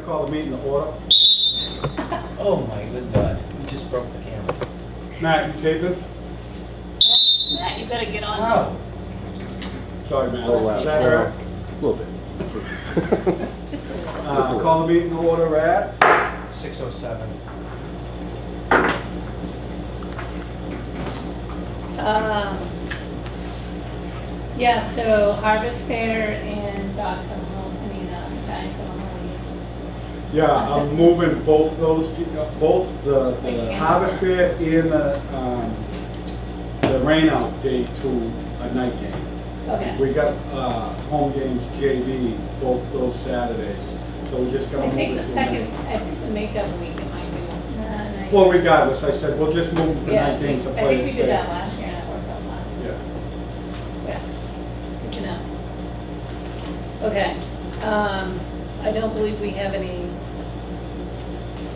call the meeting to order. Oh my good God, you just broke the camera. Matt, you taping? Matt, you better get on. How? Sorry, Matt. Oh, wow. Is that her? A little bit. Just a little. Just a little. Call the meeting to order at? 6:07. Yeah, so Harvest Fair and Dogs Come Home, Giants Come Home. Yeah, I'm moving both those, both the Harvest Fair and the rain out date to a night game. Okay. We got home games JV both those Saturdays, so we're just gonna I move think it the to second, night. I think the makeup week it might be. Night. Well, regardless, I said, we'll just move them to Yeah, night games to I play think it we safe. did that last year and it worked out last. Yeah. Yeah, good to know. Okay, I don't believe we have any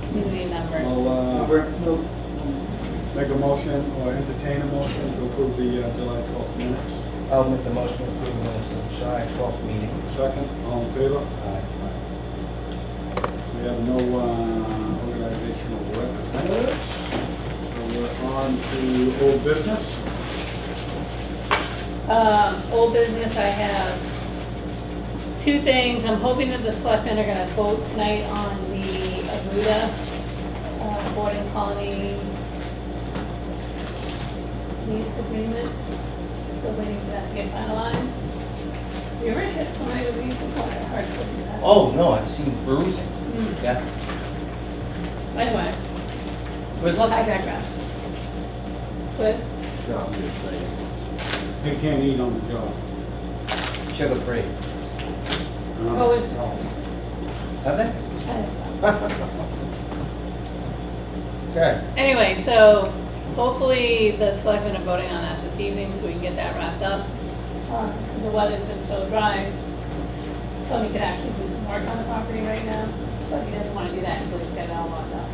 community members. I'll make a motion or entertain a motion to approve the July 12th minutes. I'll make the motion to approve the minutes of the July 12th meeting. Second, all in favor? Aye. We have no organizational representatives. So we're on to old business. Old business, I have two things. I'm hoping that the selectmen are gonna vote tonight on the Aruda boarding colony lease agreement. Still waiting for that to get finalized. You ever hit somebody with these before? Hard to do that. Oh, no, I've seen bruising. Mm. Yeah. Anyway, It was I lovely. digress. Liz? No, I'm just saying. They can't eat on the job. Sugar free. Oh, it- Have they? I think so. Okay. Anyway, so hopefully the selectmen are voting on that this evening so we can get that wrapped up. Because the weather's been so dry. Tony could actually do some work on the property right now, but he doesn't want to do that until he's got it all locked up.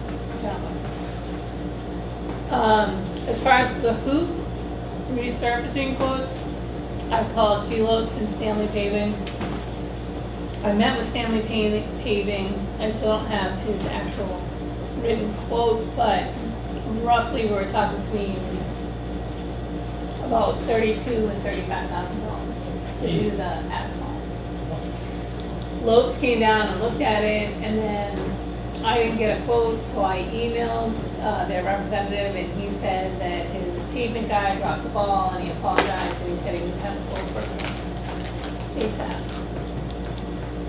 As far as the hoop resurfacing quotes, I've called G-Lopes and Stanley Paving. I met with Stanley Paving. I still don't have his actual written quote, but roughly we're talking between about $32,000 and $35,000 to do the asphalt. Lopes came down and looked at it, and then I didn't get a quote, so I emailed their representative, and he said that his pavement guy dropped the ball, and he apologized, and he said he would have a quote for ASAP.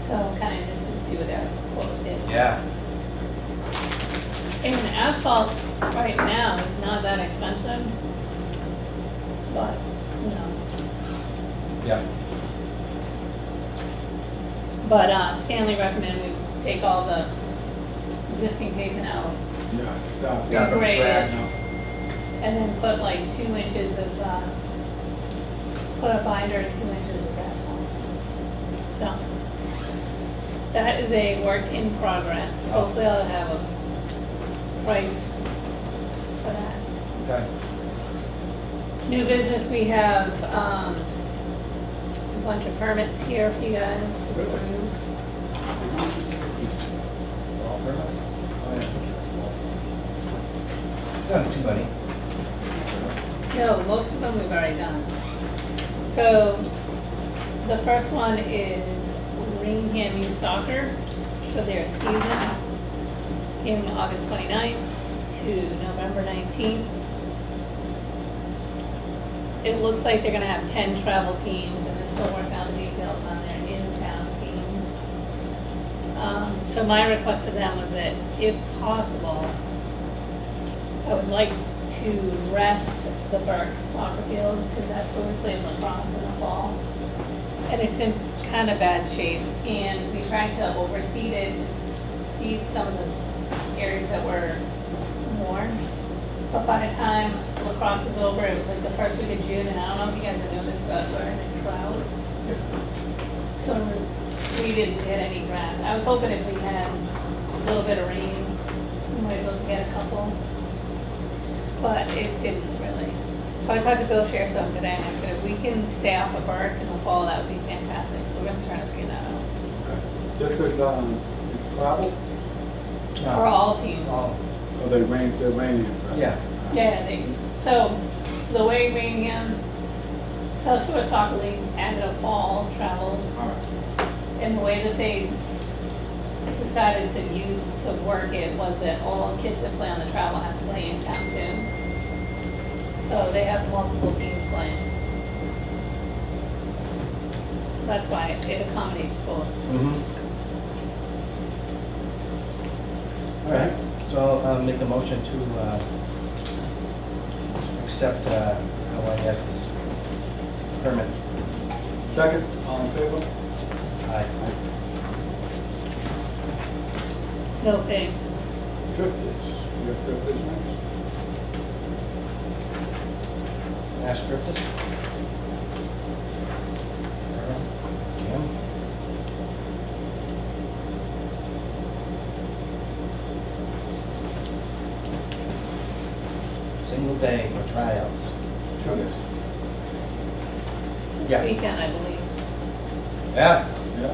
So kind of just to see what their quote is. Yeah. And asphalt right now is not that expensive, but, you know. Yeah. But Stanley recommended we take all the existing pavement out Yeah. Stop. Yeah, from Great. scratch. and then put like 2 inches of, put a binder and 2 inches of asphalt. So, that is a work in progress. Oh. Hopefully I'll have a price for that. Okay. New business, we have a bunch of permits here for you guys to approve. All permits? Oh, yeah. Not too many. No, most of them we've already done. So, the first one is Raynham Youth Soccer, so their season in August 29th to November 19th. It looks like they're gonna have 10 travel teams, and they're still working out the details on their in-town teams. So my request to them was that, if possible, I would like to rest the Burke soccer field, because that's where we played lacrosse in the fall. And it's in kind of bad shape, and we tried to overseed it and seed some of the areas that were worn. But by the time lacrosse was over, it was like the first week of June, and I don't know if you guys have noticed, but we're in a drought. So we didn't get any grass. I was hoping if we had a little bit of rain, we might be able to get a couple. But it didn't really. So I talked to Bill Shearstone today, and I said, if we can stay off of Burke in the fall, that would be fantastic. So we're gonna try to figure that out. Just with, travel? for all teams. Oh, Or they're Raynham, right? yeah. Yeah, so the way Raynham, South Shore Soccer League added a fall travel, All right. and the way that they decided to work it was that all kids that play on the travel have to play in town too. So they have multiple teams playing. That's why it accommodates both. All right, so I'll make a motion to accept LIS's permit. Second, all in favor? Aye. No fee. Drifters, you have drifters next? Ash Griffiths? Jim? Single day for tryouts. Two days. It's this Yeah. weekend, I believe. Yeah. Yeah?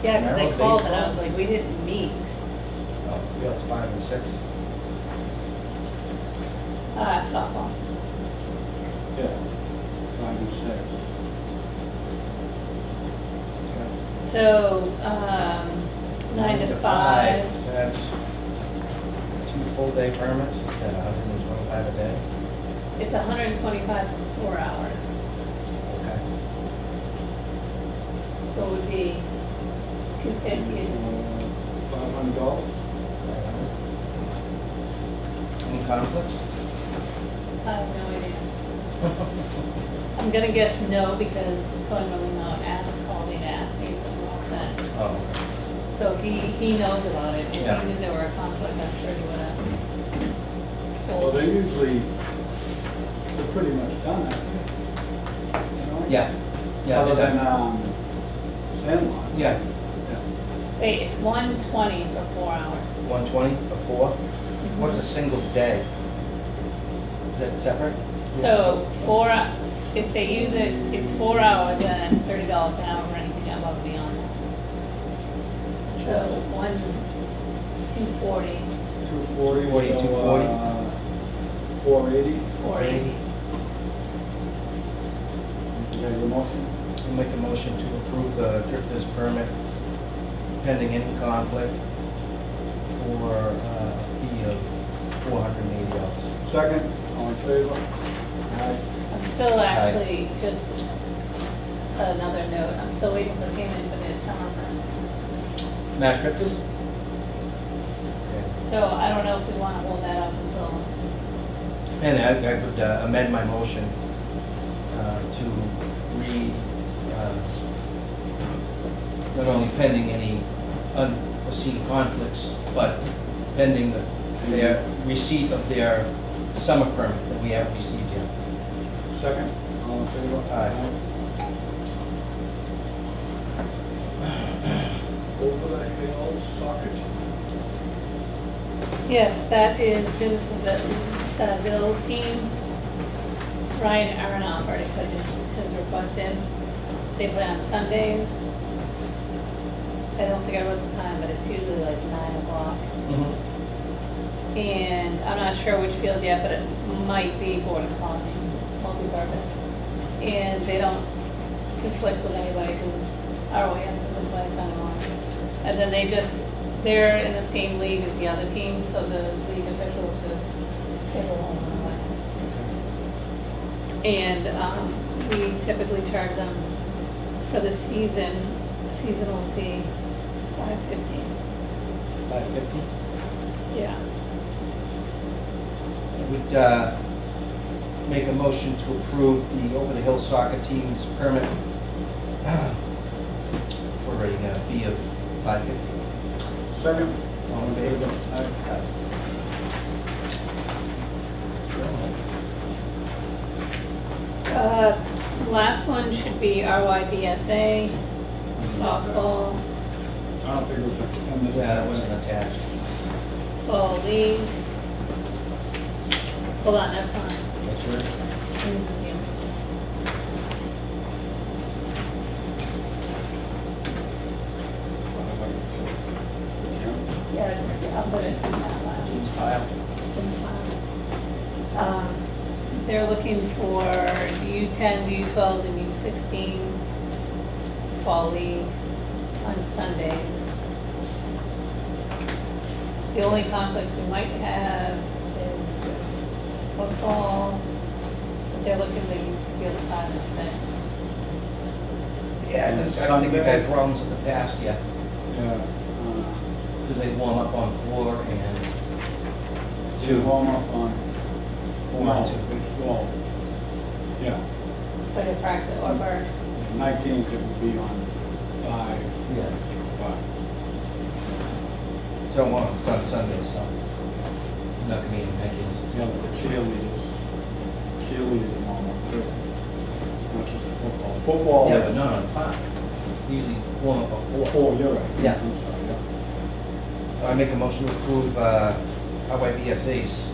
Yeah, because they Merrill called and I baseball? was like, we didn't meet. Oh, yeah, it's 5 and 6. Softball. Yeah. 5 and 6. So, 9 to 5. That's 2 full-day permits, it's at 125 a day. It's 125 for 4 hours. Okay. So it would be 250. $500? Any conflicts? I have no idea. I'm gonna guess no because Tony Molino called me to ask me if I'm all set. Oh, So if he knows about it, and Yeah. he knew there were a conflict, I'm sure he would have Well, told they're me. usually, they're pretty much done, I think. You know? yeah. Yeah, Other they're than, done. Sandlot. Yeah, Yeah. Wait, it's 120 for 4 hours. 120 before. What's a single day? Is that separate? So if they use it, it's 4 hours, and it's $30 an hour for anything above and beyond that. So 240, 240. 40, so, 240. 480. 480. Okay, the motion? I'll make a motion to approve the drifter's permit pending any conflict for a fee of $480. Second, all in favor? Aye. I'm still actually, just another note, I'm still waiting for payment for the summer permit. Mass drifters? So I don't know if we want to hold that up until, And I could amend my motion to not only pending any unforeseen conflicts, but pending their receipt of their summer permit that we have received yet. Second, all in favor? Aye. Over the hill soccer team. yes, that is Vince Bill's team. Ryan Aronoff already put his request in. They play on Sundays. I don't think I wrote the time, but it's usually like 9 o'clock. And I'm not sure which field yet, but it might be Board of Colony, multi-purpose. And they don't conflict with anybody because ROAS doesn't play Sunday morning. And then they're in the same league as the other teams, so the league officials just schedule them on the way. And we typically charge them for the seasonal fee, $5.50. 550? Yeah. I would make a motion to approve the Over the Hill soccer team's permit for a fee of $550. Second, All in favor? Aye. Last one should be RYBSA, softball, I don't think it was in this. Yeah, that wasn't attached. fall league. Hold on, that's fine. That's yours? I'll put it in that line. Teams file. They're looking for U10, U12, and U16 fall league on Sundays. The only conflicts we might have is with football, but they're looking to use field 5 and 6. Yeah, I don't think we've had problems in the past yet, Yeah. because they warm up on 4 and To 2. warm up on, 4 no, and 2. it's, well, yeah, But a practice or bird. 19th it would be on 5, Yeah. 5. So, well, it's on Sunday, so. Not gonna be any mechanisms. Yeah, but the cheerleaders are warm up too. Not just the football. Football. Yeah, but not on 5. Usually warm up on 4. 4, you're right. Yeah. I'm sorry, yeah. So I make a motion to approve RYBSA's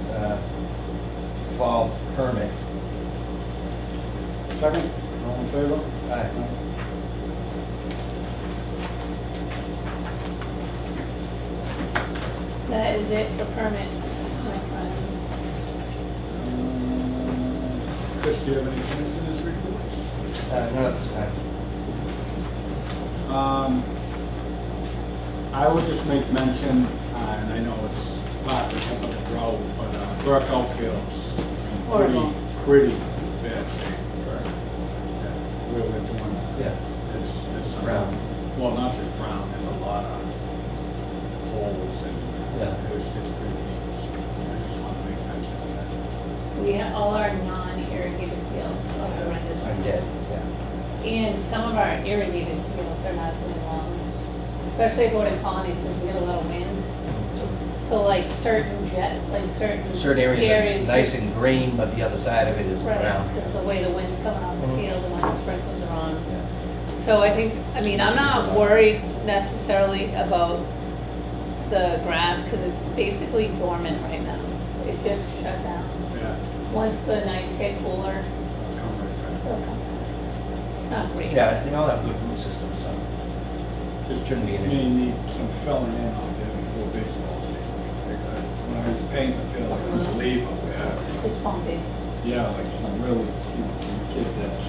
fall permit. Second, all in favor? Aye. That is it for permits, my friends. Chris, do you have any commissioners reports? Not at this time. I would just make mention, and I know it's not because of the road, but Burke Outfield's Horrible. pretty bad shape. Where we're doing, Yeah. it's some, Brown. well, not just brown, there's a lot of holes and Yeah. it's pretty deep. I just want to make mention of that. We have all our non-irrigated fields are horrendous. I'm dead, yeah. And some of our irrigated fields are not doing well, especially if we're in colony because we get a lot of wind. So So like certain certain areas are nice and green, but the other side of it is Right, brown. just the way the wind's coming off the Mhm. field and when the sprinklers are on. Yeah. So I think, I mean, I'm not worried necessarily about the grass because it's basically dormant right now. It just shut down. Yeah, Once the nights get cooler, I'll come right it'll come back. It's not great. Yeah, they all have good root systems, so back. Just Shouldn't be an may issue. need some filling in out there before baseball season, because when I was painting the field, I couldn't believe up there. It's bumpy. Yeah, like some really, some kid that's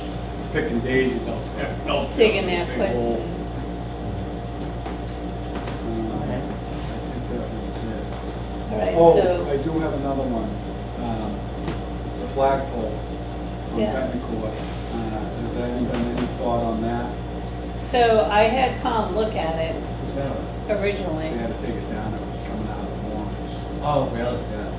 picking daisies out there. out there Digging with a their big foot. hole. Okay. I think that was it. All right, Oh, so, I do have another one. The flagpole on Yes. Betancourt. Has there been any thought on that? so I had Tom look at it who's that one? originally. They had to take it down, it was coming out of the horns. Oh, really? Yeah.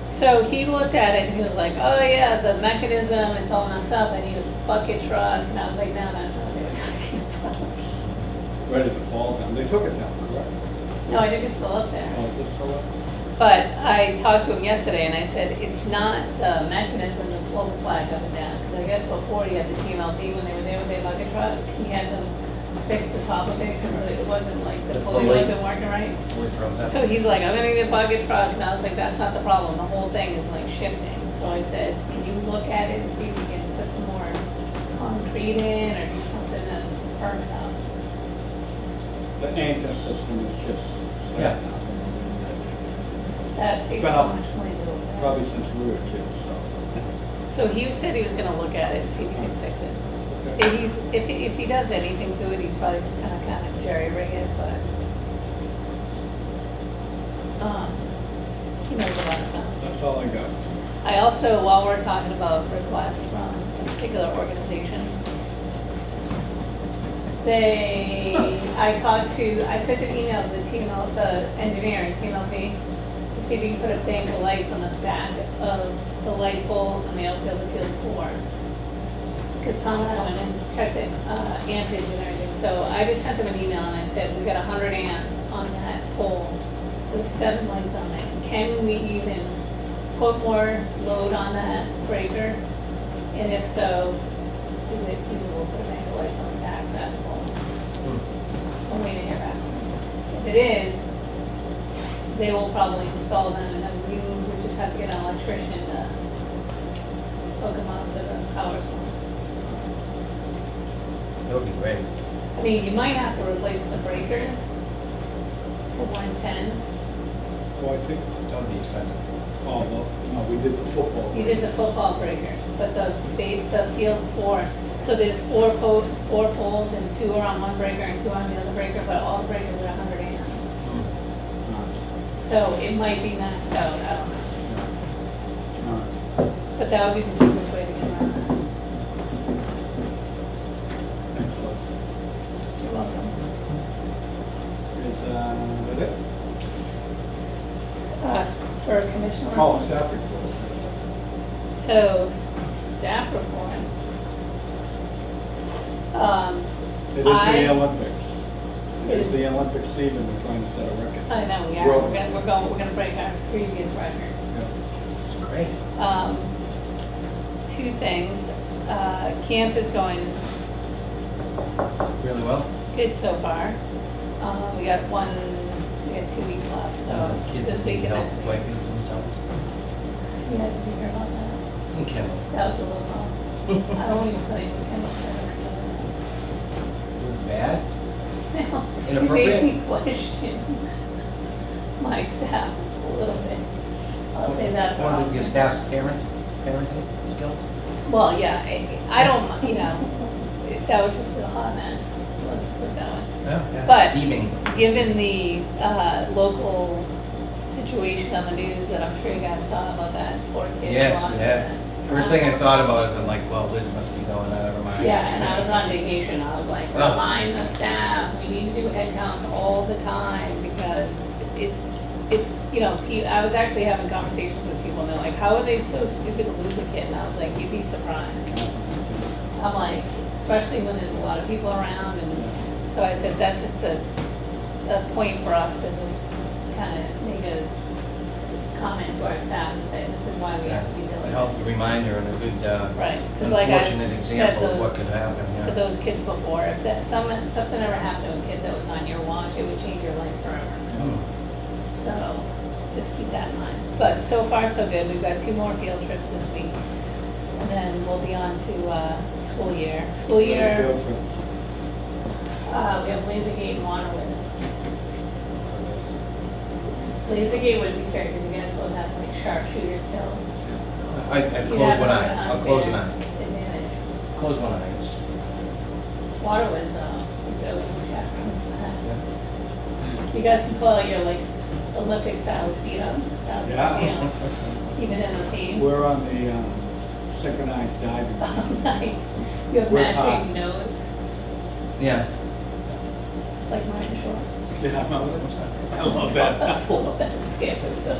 So he looked at it and he was like, oh yeah, the mechanism, it's all messed up, I need a bucket truck. And I was like, no, that's not what they were talking about. Ready to fall down. They took it down, correct? No, I think it's still up there. Oh, just so it? But I talked to him yesterday and I said, it's not the mechanism to pull the flag up and down. Because I guess before he had the TMLD when they were there with their bucket truck, he had them fix the top of it because it wasn't like, the The pulley pulley. wasn't working right. Where it froze up. So he's like, I'm gonna need a bucket truck, and I was like, that's not the problem, the whole thing is like shifting. So I said, can you look at it and see if we can put some more concrete in or do something to firm it up? The anchor system is just Yeah. starting out. That takes Been so up much money to do it. Probably since we were kids, so. So he said he was gonna look at it and see if he can fix it. If he does anything to it, he's probably just gonna kind of jerry-rig it, but, he knows about it now. That's all I got. I also, while we're talking about requests from a particular organization, I sent an email to the engineer, TMLP, to see if we can put a bank of lights on the back of the light pole on the outfield of field 4. Because Tom and I went and checked it, ampage and everything, so I just sent them an email and I said, we got 100 amps on that pole with 7 lights on it. Can we even put more load on that breaker? And if so, is it feasible to put a bank of lights on the back of that pole? So I'm waiting to hear back. If it is, they will probably install them and then we would just have to get an electrician to hook them up to the power source. That would be great. I mean, you might have to replace the breakers to 110s, I think. That would be expensive. Oh, well, no, we did the football. You did the football breakers, but the field four, so there's four poles and 2 are on one breaker and 2 on the other breaker, but all the breakers are 100 amps. So it might be maxed out, I don't know. But that would be the cheapest way to get around that. Thanks, Les. You're welcome. Is that it? For commissioner. Oh, staff report. So, staff reports. It is the Olympics. It is the Olympic season, we're trying to set a record. I know, we are, World. we're gonna break our previous record. It's great. 2 things, camp is going Really well. good so far. We got 2 weeks left, so Kids this have week been and helped next quite week. themselves. Yeah, did you hear about that? In Kendall. That was a little long. I won't even tell you what Kendall said. Bad? Well, Inappropriate? It made me question my staff a little bit. I'll say that. One of your staff's parenting skills? Well, yeah, I don't, that was just a hot mess. Let's put it that way. Yeah. But- Steaming. Given the local situation on the news that I'm sure you guys saw about that poor kid. Yes, lost yeah. it. First thing I thought about is I'm like, well, Liz must be going out of her mind. Yeah, and I was on vacation. I was like, Oh. remind the staff, we need to do head counts all the time because it's, I was actually having conversations with people and they're like, how are they so stupid to lose a kid? And I was like, you'd be surprised. I'm like, especially when there's a lot of people around, and so I said, that's just a point for us to just kind of make a comment to our staff and say, this is why we have to be A diligent. helpful reminder and a good, Right, because like I unfortunate said example of what those, could happen, to yeah. those kids before, if that, something ever happened to a kid that was on your watch, it would change your life forever. Mm. So, just keep that in mind. But so far, so good. We've got 2 more field trips this week. And then we'll be on to school year. School year, we have Lasergate and Waterways. Lasergate would be fair because you guys both have like sharpshooter skills. I close one eye. I'll close an eye. Advantage. Close one eye, yes. Waterways, we go with the chaperones for that. Yeah. You guys can pull out your like Olympic style speedos. That'd be Yeah. ideal. Even in the pain. We're on the synchronized diving. Oh, nice. You have We're matching hot. nose, Yeah. like mine short. Yeah, I love that. Slow that scares us. So.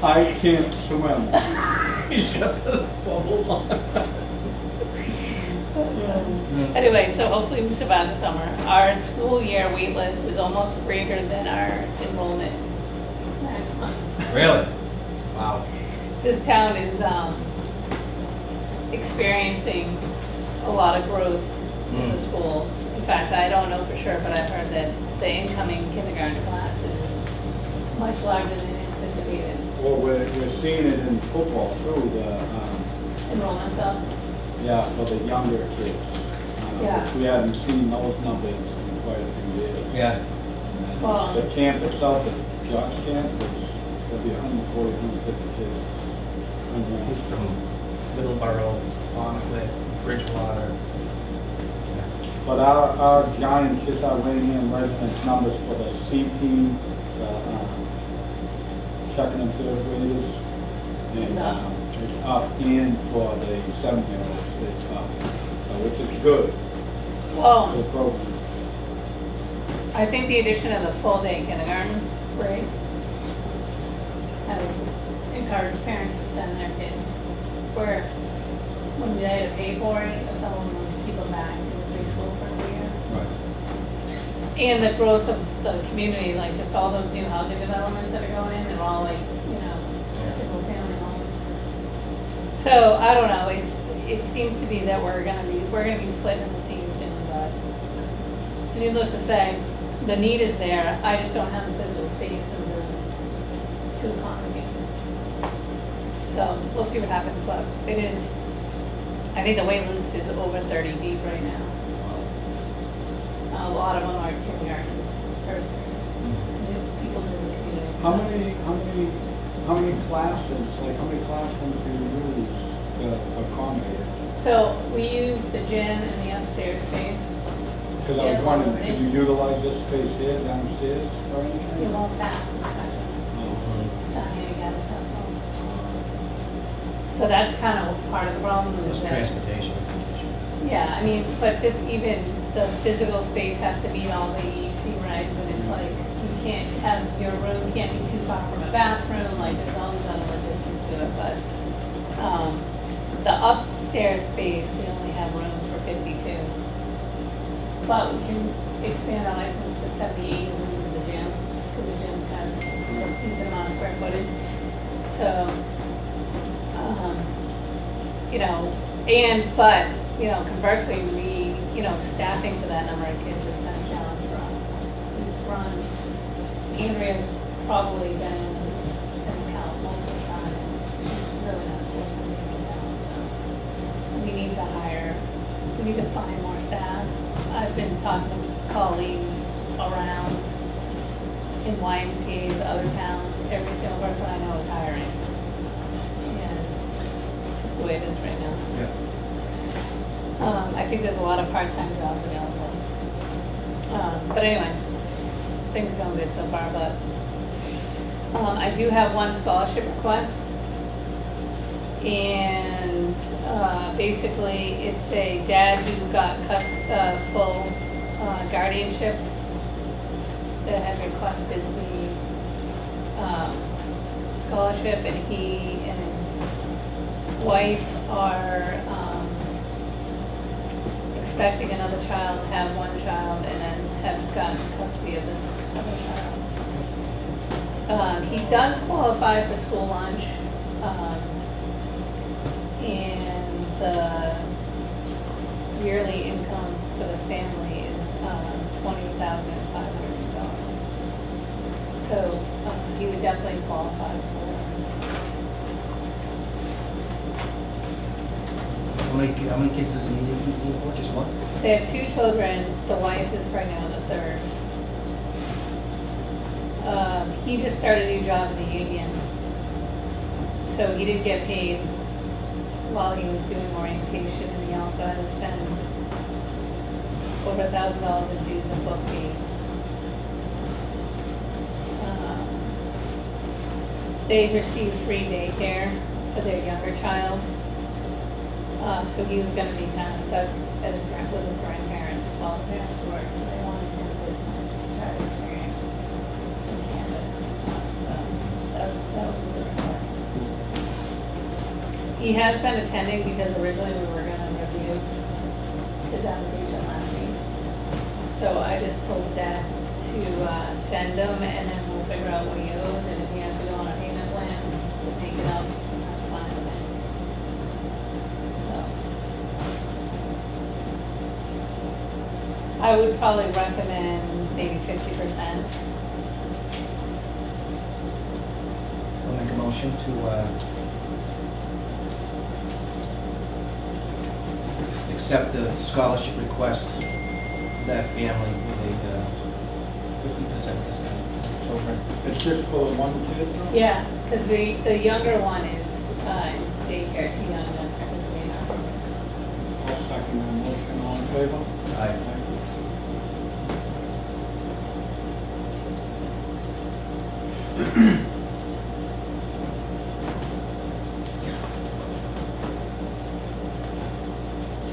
I can't swim. He's got the bubble on. Anyway, so hopefully we survive the summer. Our school year wait list is almost greater than our enrollment maximum. Really? Wow. This town is experiencing a lot of growth in the schools. In fact, I don't know for sure, but I've heard that the incoming kindergarten class is much larger than anticipated. Well, we're seeing it in football too, Enrollment's up. yeah, for the younger kids. Yeah. Which we haven't seen those numbers in quite a few years. Yeah. Well- The camp itself, the Jock's camp, there'll be 140, 150 kids. Unreal. From Middleborough, Barnsley, Bridgewater. But our Giants, just our Raynham residents numbers for the C team, the second and third graders, and Is up. it's up, and for the 7-year-olds, it's up. So it's good, Well, good program. I think the addition of the full-day kindergarten grade has encouraged parents to send their kid where when they had to pay for it, some of them would keep them back in preschool for a year. Right. And the growth of the community, like just all those new housing developments that are going in, they're all like, single-family homes. So, I don't know, it seems to be that we're gonna be splitting the seam soon, but needless to say, the need is there, I just don't have the physical space and to accommodate. So, we'll see what happens, but it is, I think the wait list is over 30 deep right now. A lot of them are kindergarten, first grade. How many classes, like how many classrooms do you use to accommodate? So we use the gym and the upstairs space. Because I was wondering, could you utilize this space here downstairs or You anything? won't pass inspection. It's not handicap accessible. So that's kind of part of the problem. is Just that- transportation. Yeah, I mean, but just even the physical space has to meet all the EC regs, and it's like, you can't have, your room can't be too far from a bathroom, like, there's all these other logistics to it, but, the upstairs space, we only have room for 52. But we can expand our license to 78 and move the gym, because the gym's got a decent amount of square footage. So, you know, but, you know, conversely, staffing for that number of kids has been a challenge for us. We've run, Andrea's probably been an account most of the time, and she's really not supposed to be an account, so. We need to hire, we need to find more staff. I've been talking to colleagues around in YMCA's, other towns, every single person I know is hiring. And it's just the way it is right now. Yeah. I think there's a lot of part-time jobs available. But anyway, things are going good so far, but I do have one scholarship request. And basically, it's a dad who got full guardianship that had requested the scholarship, and he and his wife are expecting another child, have one child, and then have gotten custody of this other child. He does qualify for school lunch, and the yearly income for the family is $20,500. So he would definitely qualify for. How many kids does he need for? Just one? They have 2 children. The wife is pregnant with the 3rd. He just started a new job in the union, so he didn't get paid while he was doing orientation, and he also had to spend over $1,000 in dues and book fees. They received free daycare for their younger child. So he was gonna be kind of stuck at with his grandparents while the parents worked, so they wanted him to try to experience some campus. So that was a good request. He has been attending because originally we were gonna review his application last week. So I just told Dad to send him, and then we'll figure out what he owes, and if he has to go on a payment plan to make it up, that's fine with me. So I would probably recommend maybe 50%. I'll make a motion to accept the scholarship request of that family with a 50% discount. Children. It's just for one kid? though? Yeah, because the younger one is in daycare, too young to participate. I'll second that motion. All in favor? Aye.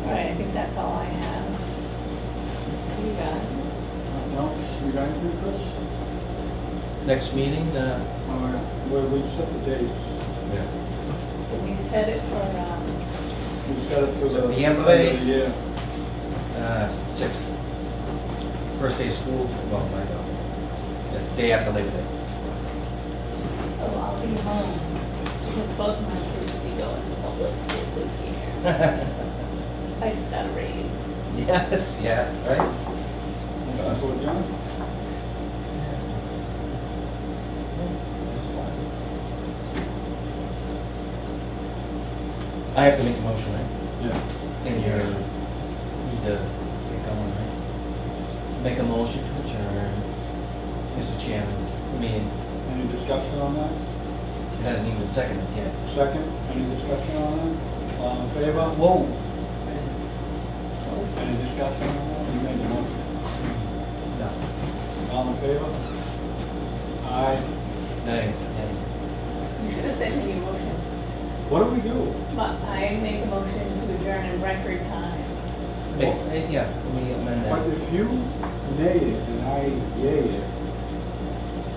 All right, I think that's all I have. You guys. Nothing else? You got anything, Chris? Next meeting, All right, well, we set the dates. Did we set it for, We set it for So the the end of the year. 6th. First day of school, well, my God. It's the day after Labor Day. oh, I'll be home, because both of my kids will be going to public school this year. I just got a raise. Yes, yeah, right? That's what, John? I have to make a motion, right? Yeah. And you need to get going, right? Make a motion to adjourn, Mr. Chairman, I mean, Any discussion on that? It hasn't even been seconded yet. Second, any discussion on that? All in favor? Whoa. Any discussion on that? You made the motion. No. All in favor? Aye. Nay. You should have said in your motion. What do we do? But I make a motion to adjourn in record time. Yeah, let me amend But that. if you nay it and I yay it,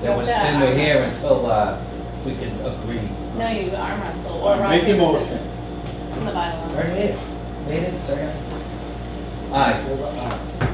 Then we're here until, we can agree. No, you arm wrestle or Make your rock, paper, motion. scissors. It's in the bylaw. Already made it. Made it, second. Aye. Aye.